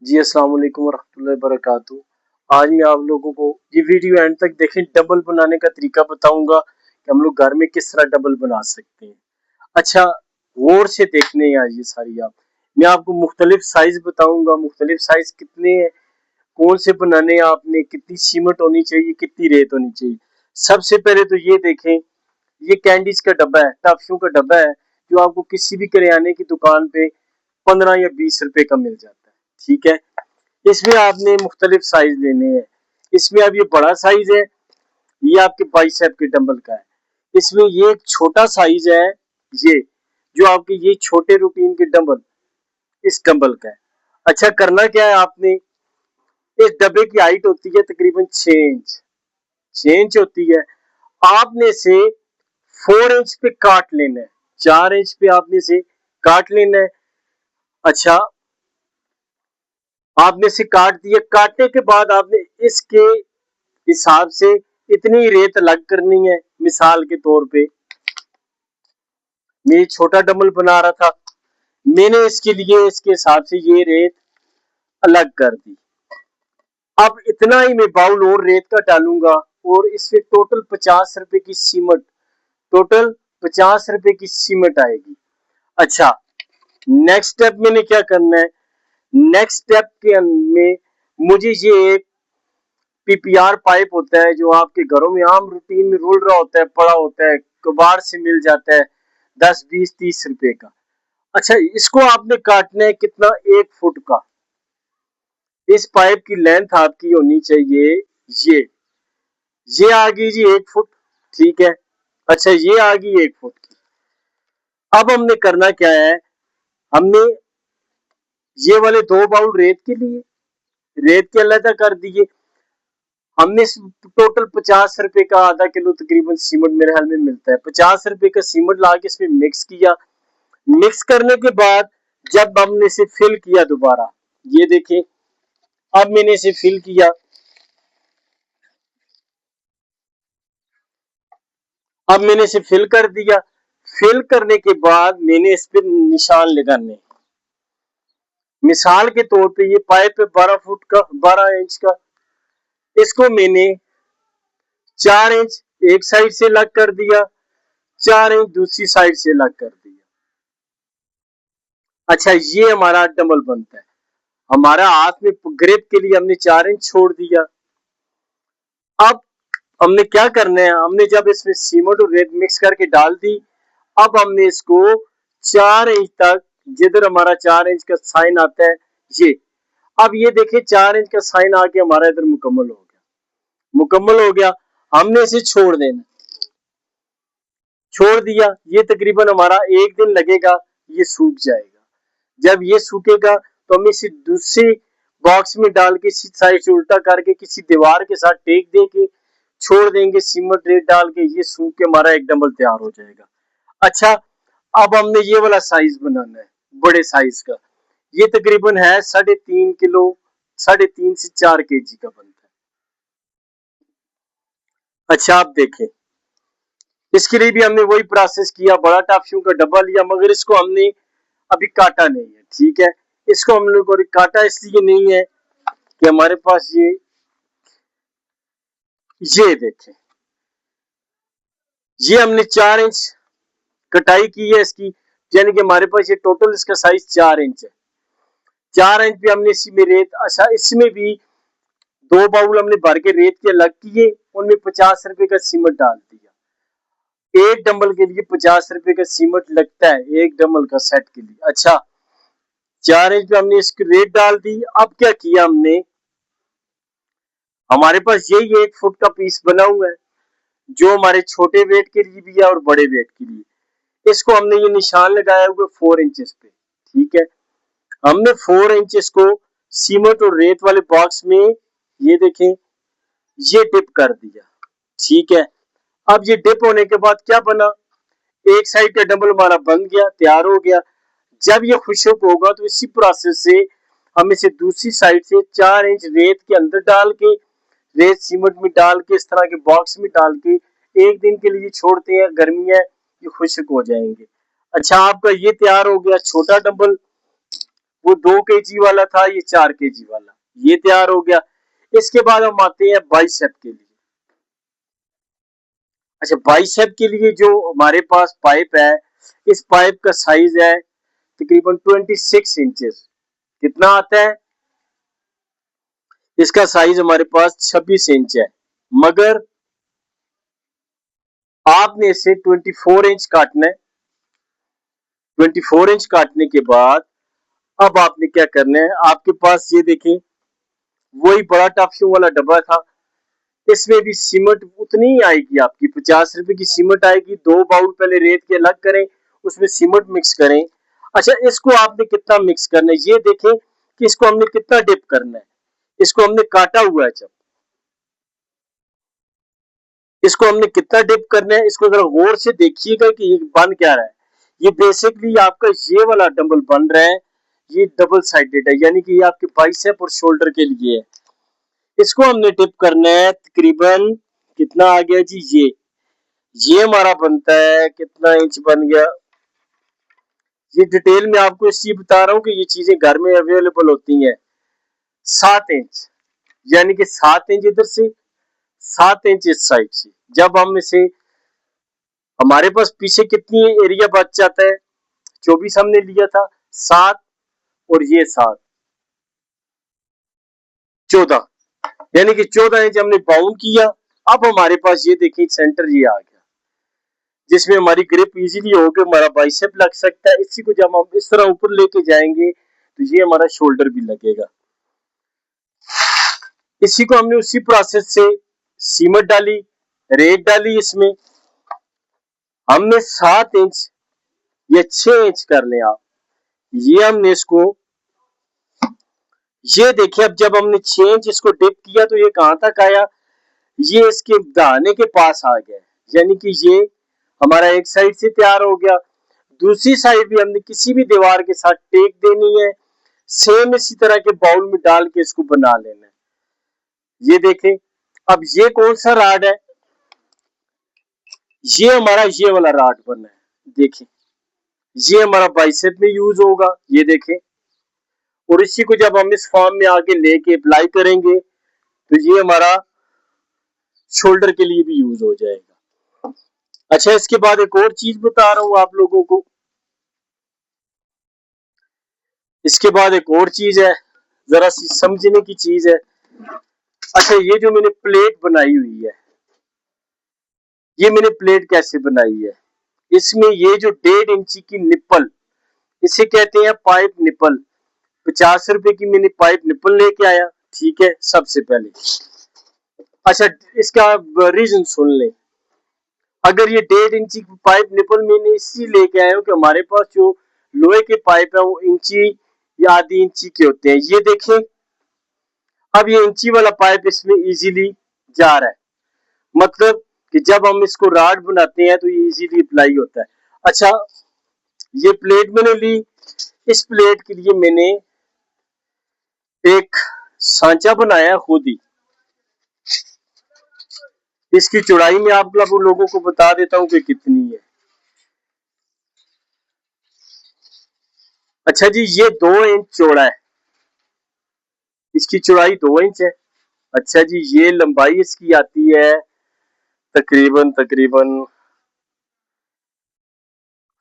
जी अस्सलाम वालेकुम वरहमतुल्लाहि वबरकातुहू। आज मैं आप लोगों को ये वीडियो एंड तक देखें, डबल बनाने का तरीका बताऊंगा कि हम लोग घर में किस तरह डबल बना सकते हैं। अच्छा, गौर से देखने हैं आज ये सारी आप। मैं आपको मुख्तलिफ साइज बताऊंगा, मुख्तलिफ साइज कितने हैं, कौन से बनाने हैं, आपने कितनी सीमेंट होनी चाहिए, कितनी रेत होनी चाहिए। सबसे पहले तो ये देखें, ये कैंडीज का डब्बा है, टॉफियों का डब्बा है, जो आपको किसी भी करियाने की दुकान पे 15 या 20 रुपए का मिल जाता है। ठीक है, इसमें आपने मुख्तलिफ साइज लेने हैं। इसमें अब ये बड़ा साइज है, ये आपके बाइसेप के डंबल का है। इसमें ये एक छोटा साइज है, ये जो आपके ये छोटे रूटीन के डंबल, इस डंबल का है। अच्छा, करना क्या है आपने, इस डब्बे की हाइट होती है तकरीबन 6 इंच, 6 इंच होती है। आपने से 4 इंच पे काट लेना है, 4 इंच पे आपने से काट लेना है। अच्छा, आपने से काट दिया, काटने के बाद आपने इसके हिसाब से इतनी रेत अलग करनी है। मिसाल के तौर पे मैं छोटा डंबल बना रहा था, मैंने इसके लिए इसके हिसाब से ये रेत अलग कर दी। अब इतना ही मैं बाउल और रेत का डालूंगा और इससे टोटल 50 रुपए की सीमेंट, टोटल 50 रुपए की सीमेंट आएगी। अच्छा, नेक्स्ट स्टेप मैंने क्या करना है, नेक्स्ट स्टेप के में मुझे ये एक पीपीआर पाइप होता है जो आपके घरों में आम रूटीन में रोल रहा होता है, पड़ा होता है, कबाड़ से मिल जाता है, 10 20 30 रुपए का। अच्छा, इसको आपने काटना है कितना, 1 फुट का। इस पाइप की लेंथ आपकी होनी चाहिए, ये ये आ गई जी 1 फुट। ठीक है, अच्छा ये आ गई 1 फुट की। अब हमने करना क्या है, हमने ये वाले 2 बाउल रेत के लिए, रेत के अलग कर दिए। हमने टोटल 50 रुपए का आधा किलो तकरीबन सीमेंट मेरे हाल में मिलता है, 50 रुपए का सीमेंट ला के इसमें मिक्स किया। मिक्स करने के बाद जब हमने इसे फिल किया दोबारा, ये देखें, अब मैंने इसे फिल किया। अब मैंने इसे फिल कर दिया। फिल करने के बाद मैंने इस पे निशान लगाने। मिसाल के तौर पे ये पाइप है 12 फुट का, 12 इंच का। इसको मैंने 4 इंच एक साइड से लग कर दिया, 4 इंच दूसरी साइड से लग कर दिया। अच्छा, ये हमारा डबल बनता है। हमारा हाथ में ग्रिप के लिए हमने 4 इंच छोड़ दिया। अब हमने क्या करना है, हमने जब इसमें सीमेंट और रेत मिक्स करके डाल दी, अब हमने इसको 4 इंच तक, जिधर हमारा 4 इंच का साइन आता है, ये अब ये देखिए 4 इंच का साइन आके हमारा इधर मुकम्मल हो गया, मुकम्मल हो गया। हमने इसे छोड़ देना, छोड़ दिया। ये तकरीबन हमारा 1 दिन लगेगा, ये सूख जाएगा। जब ये सूखेगा तो हम इसे दूसरी बॉक्स में डाल के साइड से उल्टा करके किसी दीवार के साथ टेक दे के छोड़ देंगे, सीमेंट रेत डाल के, ये सूख के हमारा एक डंबल तैयार हो जाएगा। अच्छा, अब हमने ये वाला साइज बनाना है, बड़े साइज का। ये तकरीबन है 3.5 किलो, 3.5 से 4 केजी का बनता है। अच्छा, आप देखें, इसके लिए भी हमने वही प्रोसेस किया, बड़ा टाफियों का डब्बा लिया, मगर इसको हमने अभी काटा नहीं है। ठीक है, इसको हम लोग काटा इसलिए नहीं है कि हमारे पास ये देखें, ये हमने 4 इंच कटाई की है इसकी, यानी कि हमारे पास ये टोटल इसका साइज 4 इंच है। 4 इंच पे हमने इसी में रेत, अच्छा इसमें भी 2 बाउल हमने भर के रेत के अलग किए, उनमें 50 रुपए का सीमेंट डाल दिया। एक डंबल के लिए 50 रुपए का सीमेंट लगता है, एक डंबल का सेट के लिए। अच्छा, 4 इंच पे हमने इसकी रेत डाल दी। अब क्या किया हमने, हमारे पास यही 1 फुट का पीस बना हुआ है, जो हमारे छोटे वेट के लिए भी है और बड़े वेट के लिए। इसको हमने ये निशान लगाया हुआ 4 इंचेस पे। ठीक है, हमने 4 इंचेस को सीमेंट और रेत वाले बॉक्स में, ये देखें, ये डिप कर दिया। ठीक है, अब ये डिप होने के बाद क्या बना, एक साइड का डंबल हमारा बन गया, तैयार हो गया। जब ये खुशक होगा तो इसी प्रोसेस से हम इसे दूसरी साइड से 4 इंच रेत के अंदर डाल के, रेत सीमेंट में डाल के, इस तरह के बॉक्स में डाल के 1 दिन के लिए छोड़ते हैं, गर्मी है, ये खुशक हो जाएंगे। अच्छा, आपका ये तैयार हो गया छोटा डंबल। वो 2 kg वाला था, ये 4 kg वाला, ये तैयार हो गया। इसके बाद हम आते हैं बाइसेप के लिए। अच्छा, बाइसेप के लिए जो हमारे पास पाइप है, इस पाइप का साइज है तकरीबन 26 इंचेस। कितना आता है? इसका साइज हमारे पास 26 इंच है, मगर आपने इसे 24 इंच काटना है। 24 इंच काटने के बाद अब आपने क्या करना है, आपके पास ये देखें वही बड़ा टॉफियों वाला डब्बा था, इसमें भी सीमेंट उतनी ही आएगी आपकी, 50 रुपए की सीमेंट आएगी। 2 बाउल पहले रेत के अलग करें, उसमें सीमेंट मिक्स करें। अच्छा, इसको आपने कितना मिक्स करना है, ये देखें कि इसको हमने कितना डिप करना है। इसको हमने काटा हुआ है, जब इसको हमने कितना डिप करना है, इसको जरा गौर से देखिएगा कि ये बन क्या रहा है। ये बेसिकली आपका ये वाला डंबल बन रहा है, ये डबल साइडेड है, यानी कि ये आपके बाइसेप और शोल्डर के लिए है। इसको हमने डिप करना है तकरीबन, कितना आ गया जी, ये हमारा बनता है कितना इंच बन गया। ये डिटेल में आपको इसलिए बता रहा हूं कि ये चीजें घर में अवेलेबल होती हैं। 7 इंच, यानी कि 7 इंच इधर से, 7 इंच इस साइड से। जब हम इसे, हमारे पास पीछे कितनी एरिया बच जाता है, 24 हमने लिया था, 7 और ये 7, 14, यानी कि 14 इंच हमने बाउंड किया। अब हमारे पास ये देखिए सेंटर ये आ गया, जिसमें हमारी ग्रिप इजीली होकर हमारा बाइसेप लग सकता है। इसी को जब हम इस तरह ऊपर लेके जाएंगे तो ये हमारा शोल्डर भी लगेगा। इसी को हमने उसी प्रोसेस से सीमेंट डाली, रेत डाली, इसमें हमने 7 इंच या 6 इंच कर लिया। ये हमने इसको, ये देखिए अब जब हमने 6 इंच इसको डिप किया तो ये कहां तक आया, ये इसके दहाने के पास आ गया, यानी कि ये हमारा एक साइड से तैयार हो गया। दूसरी साइड भी हमने किसी भी दीवार के साथ टेक देनी है, सेम इसी तरह के बाउल में डाल के इसको बना लेना है। ये देखें, अब ये कौन सा राड है, ये हमारा ये वाला राड बना है। देखें, ये हमारा बाइसेप में यूज होगा, ये देखें। और इसी को जब हम इस फॉर्म में आके लेके अप्लाई करेंगे तो ये हमारा शोल्डर के लिए भी यूज हो जाएगा। अच्छा, इसके बाद एक और चीज बता रहा हूं आप लोगों को। इसके बाद एक और चीज है, जरा सी समझने की चीज है। अच्छा, ये जो मैंने प्लेट बनाई हुई है, ये मैंने प्लेट कैसे बनाई है, इसमें ये जो 1.5 इंची की निप्पल, इसे कहते हैं पाइप निप्पल। 50 रुपए की मैंने पाइप निप्पल लेके आया, ठीक है, सबसे पहले। अच्छा, इसका रीजन सुन ले। अगर ये 1.5 इंची की पाइप निप्पल मैंने इसी लेके आया हूँ कि हमारे पास जो लोहे के पाइप है वो इंची या आधी इंची के होते हैं, ये देखें। अब ये इंची वाला पाइप इसमें इजीली जा रहा है, मतलब कि जब हम इसको राड बनाते हैं तो ये इजीली अप्लाई होता है। अच्छा, ये प्लेट मैंने ली, इस प्लेट के लिए मैंने एक सांचा बनाया खुद ही। इसकी चौड़ाई में आप लोगों को बता देता हूं कि कितनी है। अच्छा जी, ये 2 इंच चौड़ा है, इसकी चौड़ाई 2 इंच है। अच्छा जी, ये लंबाई इसकी आती है तकरीबन तकरीबन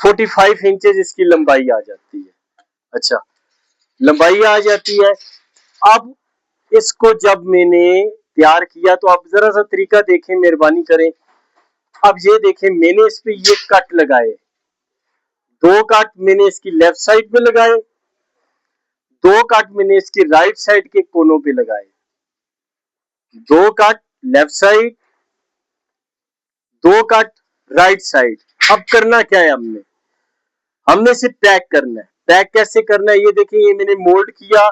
45 इंचेस इसकी लंबाई आ जाती है। अच्छा, लंबाई आ जाती है। अब इसको जब मैंने तैयार किया तो आप जरा सा तरीका देखें, मेहरबानी करें। अब ये देखें, मैंने इस पे ये कट लगाए, 2 कट मैंने इसकी लेफ्ट साइड पे लगाए, 2 कट मैंने इसकी राइट साइड के कोनों पे लगाए। 2 cut left side, 2 cut right side. अब करना क्या है, हमने इसे पैक करना है। पैक कैसे करना है, ये देखिए, ये मैंने मोल्ड किया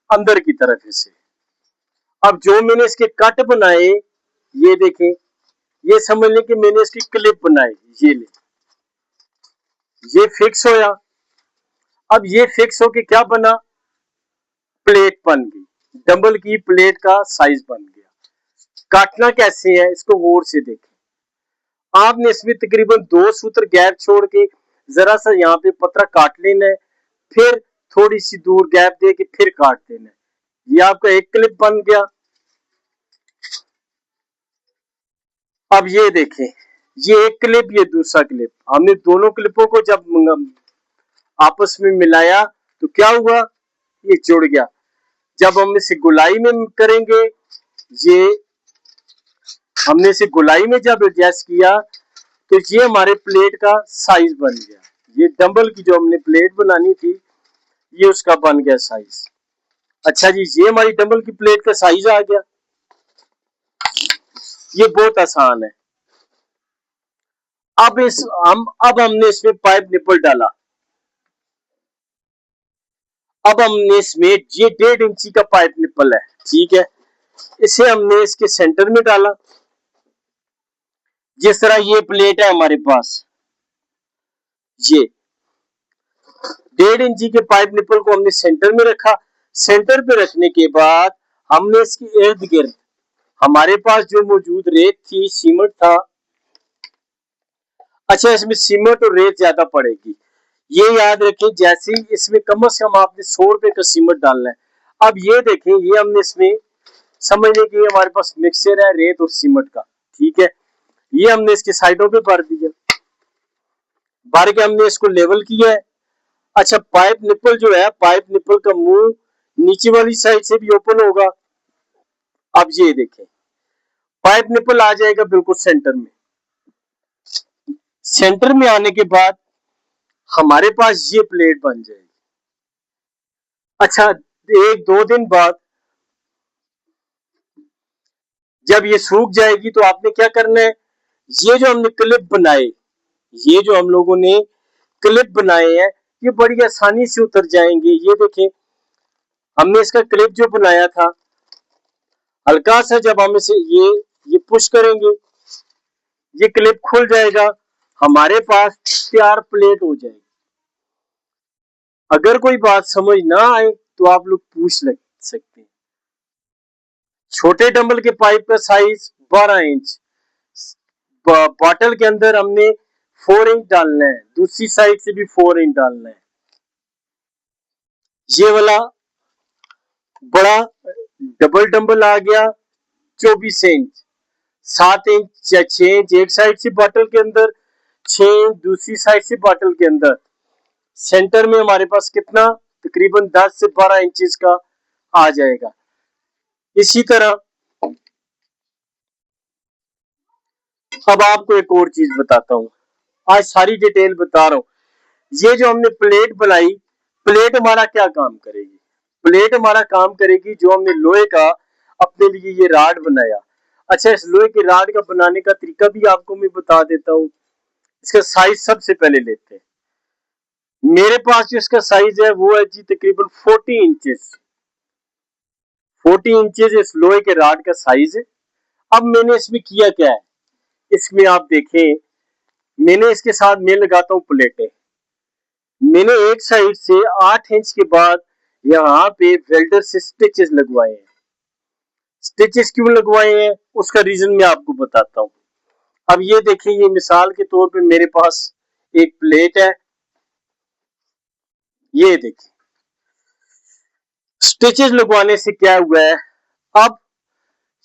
अंदर की तरफ इसे। अब जो मैंने इसके कट बनाए, ये देखें, ये समझ लें कि मैंने इसकी क्लिप बनाई, ये ले, ये फिक्स होया। अब ये फिक्स होके क्या बना, प्लेट बन गई, डंबल की प्लेट का साइज बन गया। काटना कैसे है, इसको गौर से देखें। आपने इसमें तकरीबन 2 सूत्र गैप छोड़ के जरा सा यहाँ पे पतरा काट लेना है, फिर थोड़ी सी दूर गैप दे के फिर काट देना है। ये आपका एक क्लिप बन गया। अब ये देखें, ये एक क्लिप, ये दूसरा क्लिप, हमने दोनों क्लिपों को जब आपस में मिलाया तो क्या हुआ, ये जुड़ गया। जब हम इसे गुलाई में करेंगे, ये हमने इसे गुलाई में जब एडजस्ट किया तो ये हमारे प्लेट का साइज बन गया। ये डंबल की जो हमने प्लेट बनानी थी, ये उसका बन गया साइज। अच्छा जी, ये हमारी डंबल की प्लेट का साइज आ गया। ये बहुत आसान है। अब हमने इसमें पाइप निपल डाला। अब हमने इसमें ये 1.5 इंची का पाइप निपल है, ठीक है, इसे हमने इसके सेंटर में डाला। जिस तरह ये प्लेट है हमारे पास, ये 1.5 इंची के पाइप निपल को हमने सेंटर में रखा। सेंटर पे रखने के बाद हमने इसके इर्द गिर्द हमारे पास जो मौजूद रेत थी, सीमेंट था। अच्छा, इसमें सीमेंट और रेत ज्यादा पड़ेगी, ये याद रखें। जैसे ही इसमें कम से कम आपने 100 रुपए का सीमेंट डालना है। अब ये देखें, ये हमने इसमें समझने के हमारे पास मिक्सचर है रेत और सीमेंट का, ठीक है। ये हमने इसके साइडों पे भर दिया, भर के हमने इसको लेवल किया है। अच्छा, पाइप निपल जो है, पाइप निपल का मुंह नीचे वाली साइड से भी ओपन होगा। अब ये देखें, पाइप निपल आ जाएगा बिल्कुल सेंटर में। सेंटर में आने के बाद हमारे पास ये प्लेट बन जाएगी। अच्छा, 1-2 दिन बाद जब ये सूख जाएगी तो आपने क्या करना है, ये जो हमने क्लिप बनाए, ये जो हम लोगों ने क्लिप बनाए हैं, ये बड़ी आसानी से उतर जाएंगे। ये देखें, हमने इसका क्लिप जो बनाया था, हल्का सा जब हम इसे ये पुश करेंगे, ये क्लिप खुल जाएगा, हमारे पास तैयार प्लेट हो जाएगी। अगर कोई बात समझ ना आए तो आप लोग पूछ सकते हैं। छोटे डंबल के पाइप का साइज 12 इंच, बॉटल के अंदर हमने 4 इंच डालना है, दूसरी साइड से भी 4 इंच डालना है। ये वाला बड़ा डबल डंबल आ गया 24 इंच, 7 इंच या 6 इंच एक साइड से बॉटल के अंदर, 6 इंच दूसरी साइड से बॉटल के अंदर। सेंटर में हमारे पास कितना, तकरीबन 10 से 12 इंचेस का आ जाएगा। इसी तरह अब आपको एक और चीज बताता हूं, आज सारी डिटेल बता रहा हूं। ये जो हमने प्लेट बनाई, प्लेट हमारा क्या काम करेगी, प्लेट हमारा काम करेगी, जो हमने लोहे का अपने लिए ये राड बनाया। अच्छा, इस लोहे के राड का बनाने का तरीका भी आपको मैं बता देता हूँ। इसका साइज सबसे पहले लेते हैं। मेरे पास जो इसका साइज है वो है जी तकरीबन 40 इंचेस। 40 इंचेस इस लोहे के राड का साइज है। अब मैंने इसमें किया क्या है, इसमें आप देखें, मैंने इसके साथ मैं लगाता हूं प्लेटें। मैंने एक साइड से 8 इंच के बाद यहाँ पे वेल्डर से स्टिचेस लगवाए हैं। स्टिचेस क्यों लगवाए हैं उसका रीजन मैं आपको बताता हूँ। अब ये देखें, ये मिसाल के तौर पे मेरे पास एक प्लेट है, ये देखें, स्टिचेस लगवाने से क्या हुआ है, अब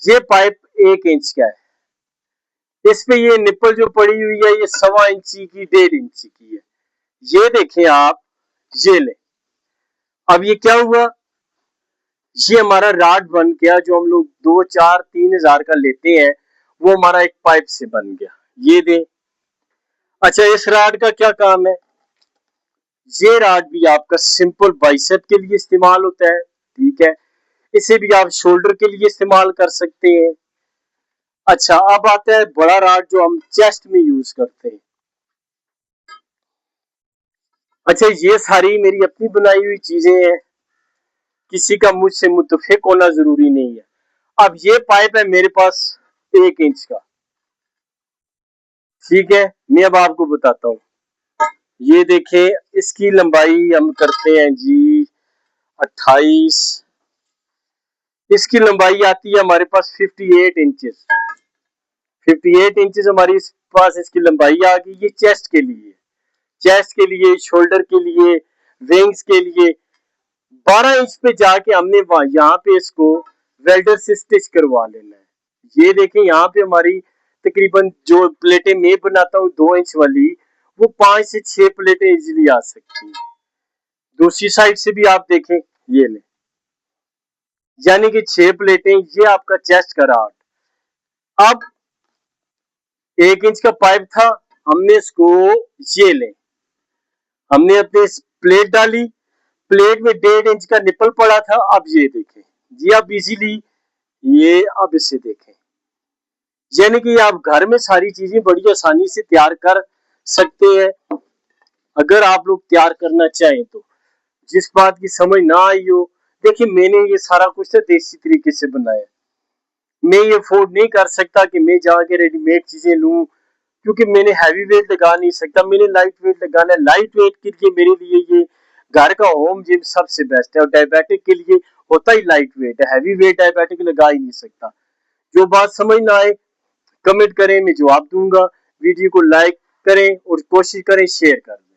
ये पाइप 1 इंच का है, इस पे ये निप्पल जो पड़ी हुई है ये 1.25 इंची की 1.5 इंची की है। ये देखें आप, ये ले, अब ये क्या हुआ, ये हमारा राड बन गया, जो हम लोग 2, 4, 3 हजार का लेते हैं, वो हमारा एक पाइप से बन गया। ये दे। अच्छा, इस राड का क्या काम है, ये राड भी आपका सिंपल बाइसेप के लिए इस्तेमाल होता है, ठीक है, इसे भी आप शोल्डर के लिए इस्तेमाल कर सकते हैं। अच्छा, अब आता है बड़ा राड जो हम चेस्ट में यूज करते हैं। अच्छा, ये सारी मेरी अपनी बनाई हुई चीजें हैं, किसी का मुझसे मुत्तफिक होना जरूरी नहीं है। अब ये पाइप है मेरे पास 1 इंच का, ठीक है, मैं अब आपको बताता हूँ। ये देखें, इसकी लंबाई हम करते हैं जी 28, इसकी लंबाई आती है हमारे पास 58 इंचेस। 58 इंचेस हमारी पास इसकी लंबाई आ गई। ये चेस्ट के लिए, चेस्ट के लिए, शोल्डर के लिए, विंग्स के लिए, 12 इंच पे जाके हमने यहाँ पे इसको वेल्डर से स्टिच करवा लेना है। ये देखें यहाँ पे हमारी तकरीबन जो प्लेटें मैं बनाता हूँ 2 इंच वाली, वो 5 से 6 प्लेटें इजीली आ सकती हैं। दूसरी साइड से भी आप देखें, ये ले, यानी कि 6 प्लेटें, ये आपका चेस्ट का राउंड। अब 1 इंच का पाइप था, हमने इसको, ये ले, हमने अपनी प्लेट डाली, प्लेट में 1.5 इंच का निपल पड़ा था। अब ये देखें जी, आप इजीली ये, अब इसे देखें, यानी कि आप घर में सारी चीजें बड़ी आसानी से तैयार कर सकते हैं अगर आप लोग तैयार करना चाहें तो। जिस बात की समझ ना आई हो, देखिए मैंने ये सारा कुछ तो देसी तरीके से बनाया। मैं ये अफोर्ड नहीं कर सकता कि मैं जाके रेडीमेड चीजें लूं, क्योंकि मैंने हैवी वेट लगा नहीं सकता, मैंने लाइट वेट लगाना है। लाइट वेट के लिए मेरे लिए ये घर का होम जिम सबसे बेस्ट है, और डायबिटिक के लिए होता ही लाइट वेट है, हैवी वेट डायबिटिक लगा ही नहीं सकता। जो बात समझ ना आए कमेंट करें, मैं जवाब दूंगा। वीडियो को लाइक करें और कोशिश करें शेयर कर दें।